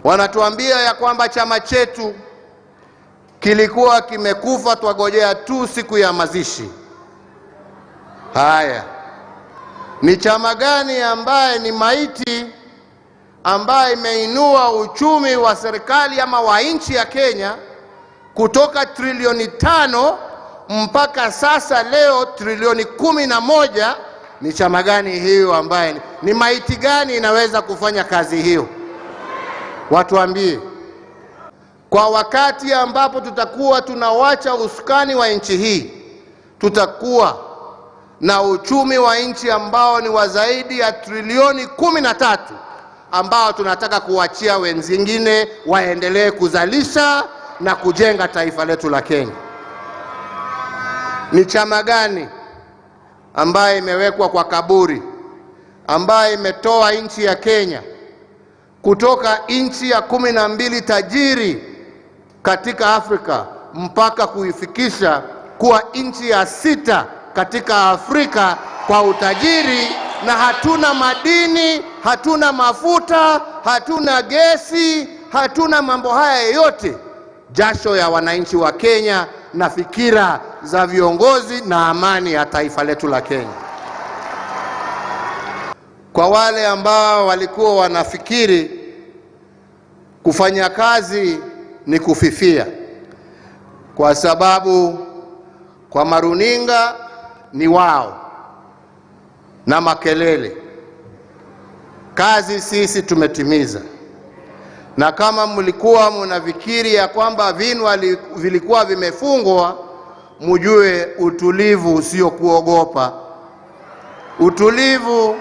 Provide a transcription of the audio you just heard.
Wanatuambia ya kwamba chama chetu kilikuwa kimekufa, twagojea tu siku ya mazishi. Haya, ni chama gani ambaye ni maiti, ambaye imeinua uchumi wa serikali ama wa nchi ya Kenya kutoka trilioni 5 mpaka sasa leo trilioni 11? Ni chama gani hiyo? Ambaye ni maiti gani inaweza kufanya kazi hiyo? Watuambie. Kwa wakati ambapo tutakuwa tunawacha usukani wa nchi hii, tutakuwa na uchumi wa nchi ambao ni wa zaidi ya trilioni 13, ambao tunataka kuachia wenzingine waendelee kuzalisha na kujenga taifa letu la Kenya. Ni chama gani ambaye imewekwa kwa kaburi, ambaye imetoa nchi ya Kenya kutoka nchi ya 12 tajiri katika Afrika mpaka kuifikisha kuwa nchi ya 6 katika Afrika kwa utajiri, na hatuna madini, hatuna mafuta, hatuna gesi, hatuna mambo haya yote? Jasho ya wananchi wa Kenya na fikira za viongozi na amani ya taifa letu la Kenya. Kwa wale ambao walikuwa wanafikiri kufanya kazi ni kufifia, kwa sababu kwa maruninga ni wao na makelele, kazi sisi tumetimiza. Na kama mlikuwa mnafikiri ya kwamba vinwa vilikuwa vimefungwa, mjue utulivu usio kuogopa. Utulivu